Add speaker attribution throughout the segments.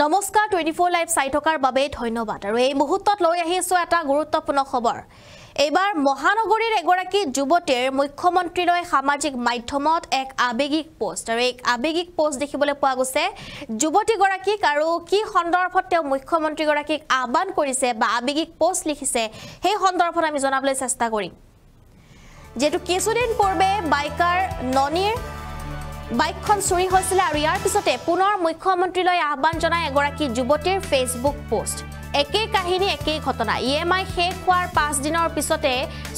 Speaker 1: নমস্কাৰ 24 লাইভ চাই থকাৰ বাবে ধন্যবাদ আৰু এই মুহূৰ্তত লৈ আহিছো এটা গুৰুত্বপূৰ্ণ খবৰ এইবাৰ মহানগৰীৰ এগৰাকী যুৱতীৰ মুখ্যমন্ত্ৰীলৈ সামাজিক মাধ্যমত এক আবেগিক পোষ্ট আৰু এক আবেগিক পোষ্ট দেখিবলৈ পোৱা গৈছে যুৱতীগৰাকীক আৰু কি সন্দৰ্ভত তেওঁ মুখ্যমন্ত্ৰীগৰাকীক আহ্বান কৰিছে বা আবেগিক পোষ্ট লিখিছে সেই সন্দৰ্ভত আমি জনাবলৈ চেষ্টা কৰিম যেটো কিছুদিন পূৰ্বে বাইকাৰ ননীৰ বাইকখন চুৰি হৈছিল আৰু ইয়াৰ পিছতে পুনৰ মুখ্যমন্ত্ৰীলৈ আহ্বান জনাই এগৰাকী যুৱতীৰ ফেসবুক পোষ্ট একেই কাহিনী একেই ঘটনা ইএমআই শেষ হোৱাৰ 5 দিনৰ পিছতে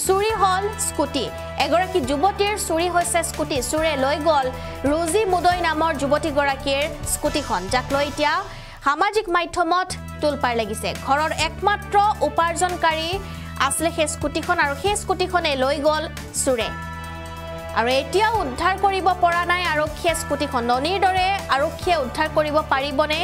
Speaker 1: চুৰি হল স্কুটি এগৰাকী যুৱতীৰ চুৰি হৈছে স্কুটি চুৰে লৈ গল ৰোজি মুদৈ নামৰ যুৱতীগৰাকীৰ স্কুটিখন যাক লৈ এতিয়া সামাজিক মাধ্যমত তুলপাৰ লাগিছে ঘৰৰ একমাত্ৰ উপাৰ্জনকাৰী আসলে সেই স্কুটিখন আৰু সেই স্কুটিখনে লৈ গল চুৰে আৰু এতিয়া উদ্ধাৰ কৰিব পৰা নাই আৰক্ষীয়ে স্কুটিখন ননীৰ দৰে আৰক্ষীয়ে উদ্ধাৰ কৰিব পাৰিবনে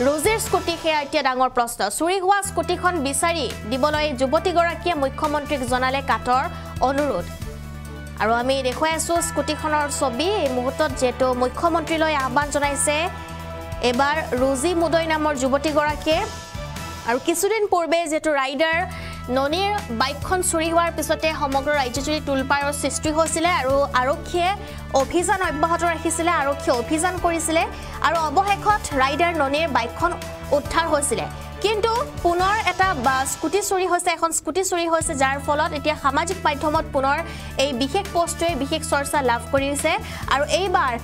Speaker 1: ৰোজিৰ স্কুটি হে এতিয়া ডাঙৰ প্ৰশ্ন চুৰি হোৱা স্কুটিখন বিচাৰি দিবলৈ যুৱতীগৰাকীয়ে মুখ্যমন্ত্ৰীক জনালে কাটৰ অনুৰোধ আৰু আমি দেখুৱাই আছো স্কুটিখনৰ ছবি এই মুহূৰ্তত যেটো মুখ্যমন্ত্ৰীলৈ আহ্বান জনাইছে এবাৰ ৰোজি মুদৈ নামৰ যুৱতীগৰাকীয়ে আৰু কিছুদিন পূৰ্বে যেটো ৰাইডাৰ ননীৰ বাইকখন চুৰি হোৱাৰ পিছতে সমগ্ৰ ৰাজ্যজুৰি তুলপাৰৰ সৃষ্টি হৈছিল আৰু আৰক্ষীয়ে অভিযান অব্যাহত ৰাখিছিল আৰক্ষীয়ে অভিযান কৰিছিল আৰু অৱশেষত ৰাইডাৰ ননীৰ বাইকখন উদ্ধাৰ হৈছিল কিন্তু পুনৰ এটা স্কুটি চুৰি হৈছে এখন স্কুটি চুৰি হৈছে যাৰ ফলত এতিয়া সামাজিক মাধ্যমত পুনৰ এই বিশেষ পোষ্টটোৱে বিশেষ চৰ্চা লাভ কৰিছে আৰু এইবাৰ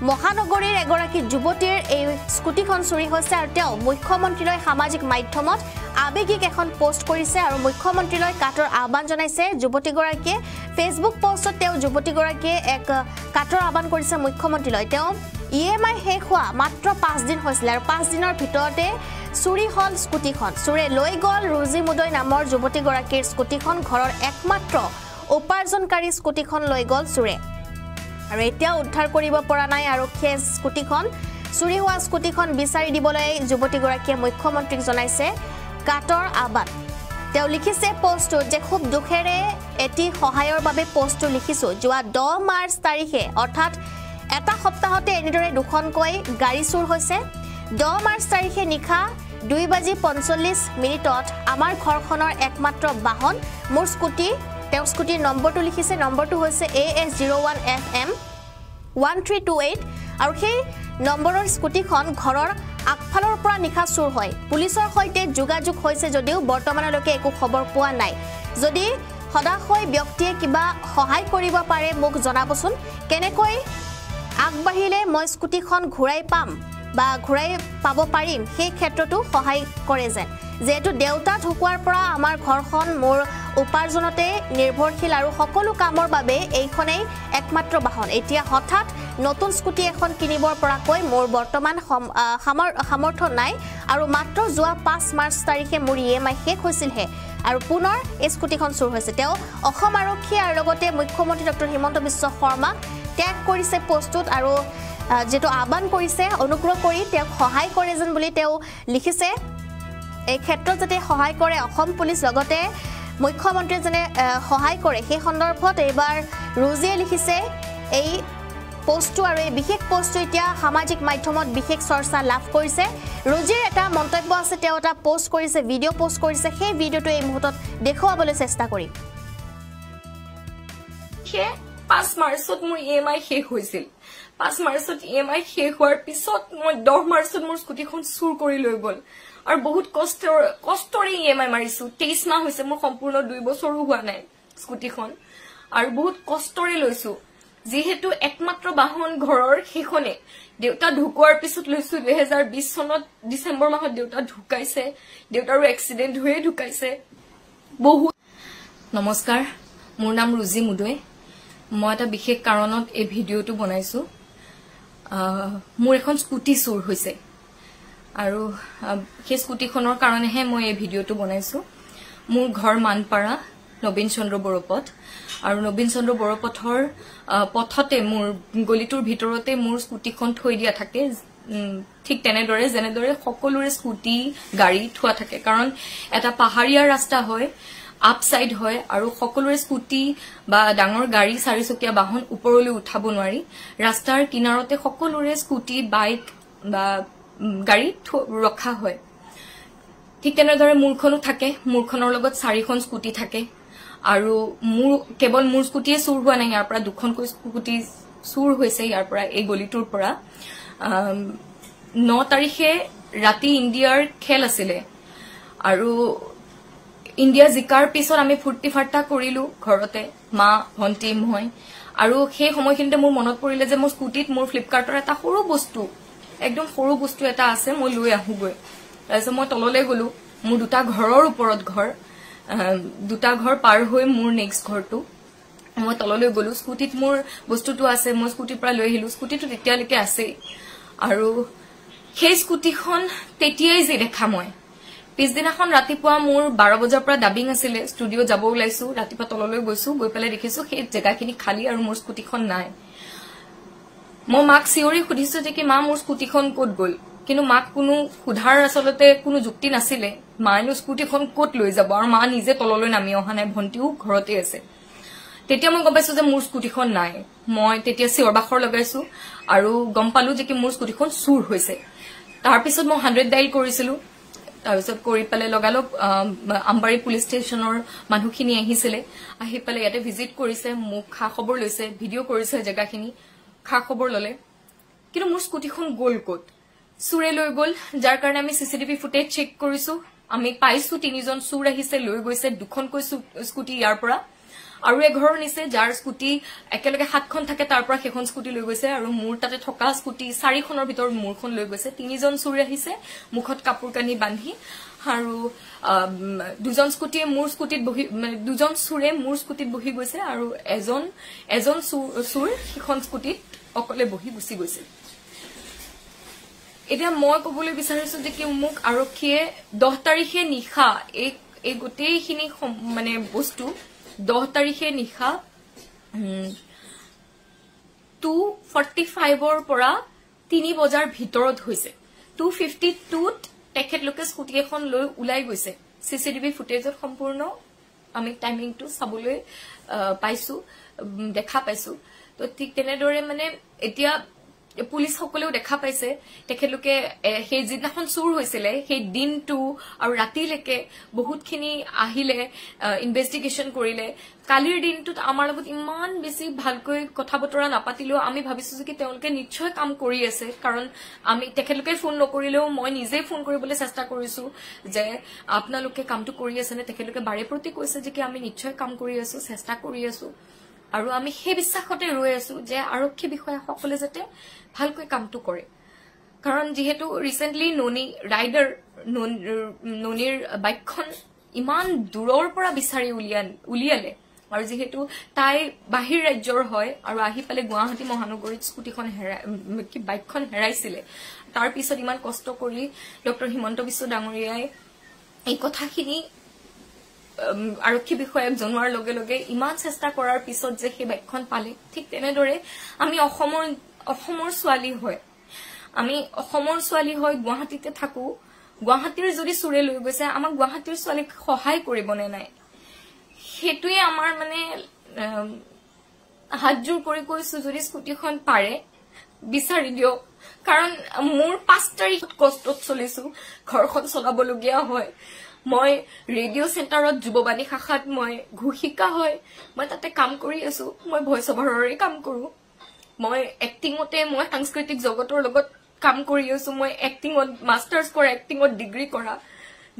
Speaker 1: মহানগৰীৰ এগৰাকী যুৱতীৰ এই স্কুটিখন চুৰি হৈছে আৰু তেওঁ মুখ্যমন্ত্ৰীলৈ সামাজিক মাধ্যমত আবেগিক এখন পোষ্ট কৰিছে আৰু মুখ্যমন্ত্ৰীলৈ কাটৰ আহ্বান জনাইছে যুৱতীগৰাকীয়ে ফেসবুক পোষ্টত তেওঁ যুৱতীগৰাকীয়ে এক কাটৰ আহ্বান কৰিছে মুখ্যমন্ত্ৰীলৈ তেওঁ ইএমআই শেষ হোৱা মাত্ৰ 5 দিন হৈছিল আৰু 5 দিনৰ ভিতৰতে চুৰি হল স্কুটিখন চুৰে লৈ গল ৰোজি মুদৈ নামৰ যুৱতীগৰাকীৰ স্কুটিখন ঘৰৰ একমাত্ৰ উপাৰ্জনকাৰী স্কুটিখন লৈ গল চুৰে আৰু এতিয়া উদ্ধাৰ কৰিব পৰা নাই আৰক্ষীয়ে স্কুটিখন চুৰি হোৱা স্কুটিখন বিচাৰি দিবলৈ যুৱতীগৰাকীয়ে মুখ্যমন্ত্ৰীক জনাইছে কাটৰ আহ্বান তেওঁ লিখিছে পোষ্টত যে খুব দুখেৰে এটি সহায়ৰ বাবে পোষ্টটো লিখিছো যোৱা 10 মাৰ্চ তাৰিখে অৰ্থাৎ এটা সপ্তাহতে এনেদৰে দুখনকৈ গাড়ী চুৰ হৈছে 10 মাৰ্চ তাৰিখে নিশা 2:45 আমাৰ ঘৰখনৰ একমাত্ৰ বাহন মোৰ স্কুটি তেওঁ স্কুটিৰ নম্বৰটো লিখিছে নম্বৰটো হৈছে AS01FM 1328 আৰু সেই নম্বৰৰ স্কুটিখন ঘৰৰ আগফালৰ পৰা নিখা চুৰ হয় পুলিচৰ সৈতে যোগাযোগ হৈছে যদিও বৰ্তমানলৈকে একো খবৰ পোৱা নাই যদি সদায় ব্যক্তিয়ে কিবা সহায় কৰিব পাৰে মোক জনাবচোন কেনেকৈ আগবাঢ়িলে মই স্কুটিখন ঘূৰাই পাম বা ঘূৰাই পাব পাৰিম সেই ক্ষেত্ৰটো সহায় কৰে যেহেতু দেউতা ঢুকুৱাৰ পৰা আমাৰ ঘৰখন মোৰ উপাৰ্জনতে নিৰ্ভৰশীল আৰু সকলো কামৰ বাবে এইখনেই একমাত্ৰ বাহন এতিয়া হঠাৎ নতুন স্কুটি এখন কিনিবৰ পৰাকৈ মোৰ বৰ্তমান সামৰ্থ্য নাই আৰু মাত্ৰ যোৱা 5 মাৰ্চ তাৰিখে মোৰ ইএমআই শেষ হৈছিলহে আৰু পুনৰ এই স্কুটিখন চুৰ হৈছে তেওঁ অসম আৰক্ষী আৰু লগতে মুখ্যমন্ত্ৰী ডক্টৰ হিমন্ত বিশ্ব শৰ্মা ট্যাগ কৰিছে পোষ্টত আৰু যেটো আহ্বান কৰিছে অনুগ্ৰহ কৰি তেওঁক সহায় কৰে যেন বুলি তেওঁ লিখিছে এই ক্ষেত্ৰত যাতে সহায় কৰে অসম পুলিচ লগতে মুখ্যমন্ত্ৰীয়ে যেনে সহায় কৰে সেই সন্দৰ্ভত এইবাৰ ৰোজিয়ে লিখিছে এই পোষ্টটো আৰু এই বিশেষ পোষ্টটো এতিয়া সামাজিক মাধ্যমত বিশেষ চৰ্চা লাভ কৰিছে ৰোজিৰ এটা মন্তব্য আছে তেওঁ এটা পোষ্ট কৰিছে ভিডিঅ' পোষ্ট কৰিছে সেই ভিডিঅ'টো এই মুহূৰ্তত দেখুৱাবলৈ চেষ্টা কৰিম
Speaker 2: 5 মাৰ্চত মোৰ ইএমআই শেষ হৈছিল 5 মাৰ্চত ইএমআই শেষ হোৱাৰ পিছত মই 10 মাৰ্চত মোৰ স্কুটিখন চুৰ কৰি লৈ গল আৰু বহুত কষ্টৰে ইএমআই মাৰিছো 23 মাহ হৈছে মোৰ সম্পূৰ্ণ 2 বছৰো হোৱা নাই স্কুটিখন আৰু বহুত কষ্টৰে লৈছো যেহেতু একমাত্ৰ বাহন ঘৰৰ সেইখনে দেউতা ঢুকুৱাৰ পিছত লৈছো 2020 চনত ডিসেম্বৰ মাহত দেউতা ঢুকাইছে দেউতাৰো এক্সিডেন্ট হৈ ঢুকাইছে বহুত নমস্কাৰ মোৰ নাম ৰোজি মুদৈ মই এটা বিশেষ কাৰণত এই ভিডিঅ'টো বনাইছো মোৰ এখন স্কুটি চুৰ হৈছে আৰু সেই স্কুটিখনৰ কাৰণেহে মই এই ভিডিঅ'টো বনাইছো মোৰ ঘৰ মানপাৰা নবীন চন্দ্ৰ বড়োপথ আৰু নবীন চন্দ্ৰ বড়োপথৰ পথতে মোৰ গলিটোৰ ভিতৰতে মোৰ স্কুটিখন থৈ দিয়া থাকে ঠিক তেনেদৰে যেনেদৰে সকলোৰে স্কুটি গাড়ী থোৱা থাকে কাৰণ এটা পাহাৰীয়া ৰাস্তা হয় আপসাইড হয় আৰু সকলোৰে স্কুটি বা ডাঙৰ গাড়ী চাৰিচকীয়া বাহন ওপৰলৈ উঠাব নোৱাৰি ৰাস্তাৰ কিনাৰতে সকলোৰে স্কুটি বাইক বা গাড়ী ৰখা হয় ঠিক তেনেদৰে মূৰখনো থাকে মূৰখনৰ লগত 4খন স্কুটি থাকে আৰু মোৰ কেৱল মোৰ স্কুটিয়ে চুৰ হোৱা নাই ইয়াৰ পৰা দুখনকৈ স্কুটি চুৰ হৈছে ইয়াৰ পৰা এই গলিটোৰ পৰা 9 তাৰিখে ৰাতি ইণ্ডিয়াৰ খেল আছিল আৰু ইণ্ডিয়া জিকাৰ পিছত আমি ফুৰ্তি ফাৰ্তা কৰিলো ঘৰতে মা ভন্টি মই আৰু সেই সময়খিনিতে মোৰ মনত পৰিলে যে মোৰ স্কুটিত মোৰ ফ্লিপকাৰ্টৰ এটা সৰু বস্তু একদম সৰু বস্তু এটা আছে মই লৈ আহুগৈ তাৰপিছত মই তললৈ গলো মোৰ দুটা ঘৰৰ ওপৰত ঘৰ দুটা ঘৰ পাৰ হৈ মোৰ নেক্সট ঘৰটো মই তললৈ গলো স্কুটিত মোৰ বস্তুটো আছে মই স্কুটিৰ পৰা লৈ আহিলো স্কুটিটো তেতিয়ালৈকে আছে আৰু সেই স্কুটিখন তেতিয়াই যে দেখা মই পিছদিনাখন ৰাতিপুৱা মোৰ 12 বজাৰ পৰা ডাবিং আছিল ষ্টুডিঅ যাব ওলাইছো ৰাতিপুৱা তললৈ গৈছো গৈ পেলাই দেখিছো সেই জেগাখিনি খালী আৰু মোৰ স্কুটিখন নাই মই মাক চিঞৰি সুধিছো যে কি মা মোৰ স্কুটিখন ক'ত গ'ল কিন্তু মাক কোনো সুধাৰ আসলতে কোনো যুক্তি নাছিল মাইনো স্কুটিখন ক'ত লৈ যাব আৰু মা নিজে তললৈ নামি অহা নাই ভন্টিও ঘৰতে আছে তেতিয়া মই গম পাইছো যে মোৰ স্কুটিখন নাই মই তেতিয়া চিঞৰবাখৰ লগাইছো আৰু গম পালো যে কি মোৰ স্কুটিখন চুৰ হৈছে তাৰ পিছত মই 100 ডাইল কৰিছিলো তাৰপিছত কৰি পেলে লগালক আমবাৰী পুলিচ ষ্টেচনৰ মানুহখিনি আহিছিল আহি পেলে ইয়াতে ভিজিট কৰিছে মোক খা খবৰ লৈছে ভিডিঅ' কৰিছে জেগাখিনি খা খবৰ ললে কিন্তু মোৰ স্কুটিখন গ'ল ক'ত চুৰে লৈ গ'ল যাৰ কাৰণে আমি সিসিটিভি ফুটেজ চেক কৰিছো আমি পাইছো 3জন চুৰ আহিছে লৈ গৈছে দুখনকৈ স্কুটি ইয়াৰ পৰা আৰু এঘৰৰ নিছে যাৰ স্কুটি একেলগে 7খন থাকে তাৰ পৰা সেইখন স্কুটি লৈ গৈছে আৰু মোৰ তাতে থকা স্কুটি 4খনৰ ভিতৰত মোৰখন লৈ গৈছে 3জন চুৰ আহিছে মুখত কাপোৰ কানি বান্ধি আৰু দুজন স্কুটিয়ে মোৰ স্কুটিত বহি দুজন চুৰে মোৰ স্কুটিত বহি গৈছে আৰু এজন চুৰ সেইখন স্কুটিত অকলে বহি গুচি গৈছে এতিয়া মই কবলৈ বিচাৰিছো যে কি মোক আৰক্ষীয়ে 10 তাৰিখে নিশা এই গোটেইখিনি মানে বস্তু 10 তাৰিখে নিশা 2:45 পৰা 3 বজাৰ ভিতৰত হৈছে 2:52 তেখেতলোকে স্কুটি এখন লৈ উলাই গৈছে সিসিটিভি ফুটেজত সম্পূৰ্ণ আমি টাইমিংটো চাবলৈ পাইছো দেখা পাইছো তো ঠিক তেনেদৰে মানে এতিয়া পুলিচ সকলেও দেখা পাইছে তেখেতলোকে সেই যিদিনাখন চুৰ হৈছিল সেই দিনটো আৰু ৰাতিলৈকে বহুতখিনি আহিলে ইনভেষ্টিগেশ্যন কৰিলে কালিৰ দিনটোত আমাৰ লগত ইমান বেছি ভালকৈ কথা বতৰা নাপাতিলেও আমি ভাবিছো যে তেওঁলোকে নিশ্চয় কাম কৰি আছে কাৰণ আমি তেখেতলোকে ফোন নকৰিলেও মই নিজে ফোন কৰিবলৈ চেষ্টা কৰিছো যে আপোনালোকে কামটো কৰি আছে নে তেখেতলোকে বাৰে প্ৰতি কৈছে যে আমি নিশ্চয় কাম কৰি আছো চেষ্টা কৰি আছো আৰু আমি সেই বিশ্বাসতে ৰৈ আছো যে আৰক্ষী বিষয়াসকলে যাতে ভালকৈ কামটো কৰে কাৰণ যেহেতু ৰিসেন্টলি ননি ৰাইডাৰ ননিৰ বাইকখন ইমান দূৰৰ পৰা বিচাৰি উলিয়ালে আৰু যেহেতু তাই বাহিৰ ৰাজ্যৰ হয় আৰু আহি পালে গুৱাহাটী মহানগৰীত স্কুটিখন বাইকখন হেৰাইছিল তাৰ পিছত ইমান কষ্ট কৰি ডক্টৰ হিমন্ত বিশ্ব ডাঙৰীয়াই এই কথাখিনি আৰক্ষী বিষয়াক জনোৱাৰ লগে লগে ইমান চেষ্টা কৰাৰ পিছত যে সেই বাইকখন পালে ঠিক তেনেদৰে আমি অসমৰ ছোৱালী হয় আমি অসমৰ ছোৱালী হয় গুৱাহাটীতে থাকো গুৱাহাটীৰ যদি চুৰে লৈ গৈছে আমাক গুৱাহাটীৰ ছোৱালীক সহায় কৰিবনে নাই হেতুৱে আমাৰ মানে হাতজোৰ কৰি কৈছো যদি স্কুটিখন পাৰে বিচাৰি দিও কাৰণ মোৰ 5 তাৰিখ কষ্টত চলিছো ঘৰখন চলাবলগীয়া হয় মই ৰেডিঅ' চেণ্টাৰত যুৱবাণী শাখাত মই ঘোষিকা হয় মই তাতে কাম কৰি আছো মই ভইচ অভাৰৰে কাম কৰো মই এক্টিংতে মই সাংস্কৃতিক জগতৰ লগত কাম কৰি আছো মই এক্টিংত মাষ্টাৰ্ছ কৰা এক্টিংত ডিগ্ৰী কৰা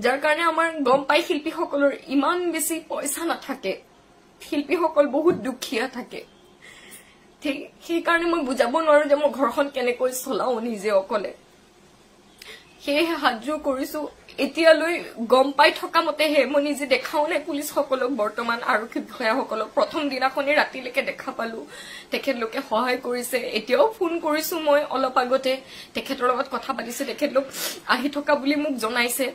Speaker 2: যাৰ কাৰণে আমাৰ গম পাই শিল্পীসকলৰ ইমান বেছি পইচা নাথাকে শিল্পীসকল বহুত দুখীয়া থাকে ঠিক সেই কাৰণে মই বুজাব নোৱাৰো যে মই ঘৰখন কেনেকৈ চলাও নিজে অকলে সেই হাতজোৰ কৰিছো এতিয়ালৈ গম পাই থকা মতেহে মই নিজে দেখাও নাই পুলিচ সকলক বৰ্তমান আৰক্ষী বিষয়াসকলক প্ৰথম দিনাখনে ৰাতিলৈকে দেখা পালো তেখেতলোকে সহায় কৰিছে এতিয়াও ফোন কৰিছো মই অলপ আগতে তেখেতৰ লগত কথা পাতিছো তেখেতলোক আহি থকা বুলি মোক জনাইছে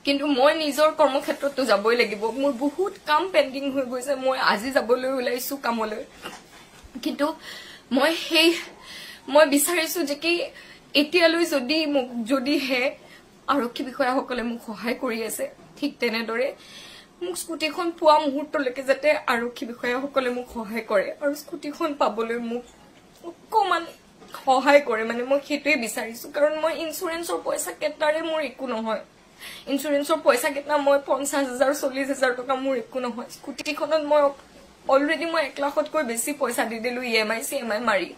Speaker 2: কিন্তু মই নিজৰ কৰ্মক্ষেত্ৰতো যাবই লাগিব মোৰ বহুত কাম পেন্ডিং হৈ গৈছে মই আজি যাবলৈ ওলাইছো কামলৈ কিন্তু মই বিচাৰিছো যে কি এতিয়ালৈ যদিহে আৰক্ষী বিষয়াসকলে মোক সহায় কৰি আছে ঠিক তেনেদৰে মোক স্কুটিখন পোৱা মুহূৰ্তলৈকে যাতে আৰক্ষী বিষয়াসকলে মোক সহায় কৰে আৰু স্কুটিখন পাবলৈ মোক অকমান সহায় কৰে মানে মই সেইটোৱে বিচাৰিছো কাৰণ মই ইন্সুৰেন্সৰ পইচা কেটাৰে মোৰ একো নহয় ইন্সুৰেন্সৰ পইচা কেটা মই 50,000 40,000 টকা মোৰ একো নহয় স্কুটিখনত মই অলৰেডি মই 1 লাখতকৈ বেছি পইচা দি দিলো ইএমআই সিএমআই মাৰি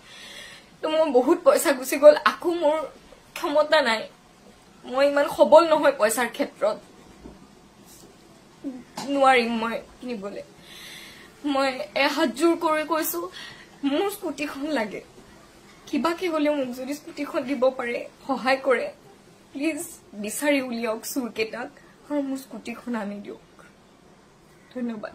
Speaker 2: তো মই বহুত পইচা গুছি গল আকু মোৰ ক্ষমতা নাই মই ইমান খবল নহয় পইচাৰ ক্ষেত্ৰত নোৱাৰিম মই কিনিবলে মই হাত জোৰ কৰি কৈছো মোৰ স্কুটিখন লাগে কিবা কি হলে মোক যদি স্কুটিখন দিব পাৰে সহায় কৰে প্লিজ বিচাৰি উলিয়াওক চুৰকেটাক আৰু মোৰ স্কুটিখন আনি দিয়ক ধন্যবাদ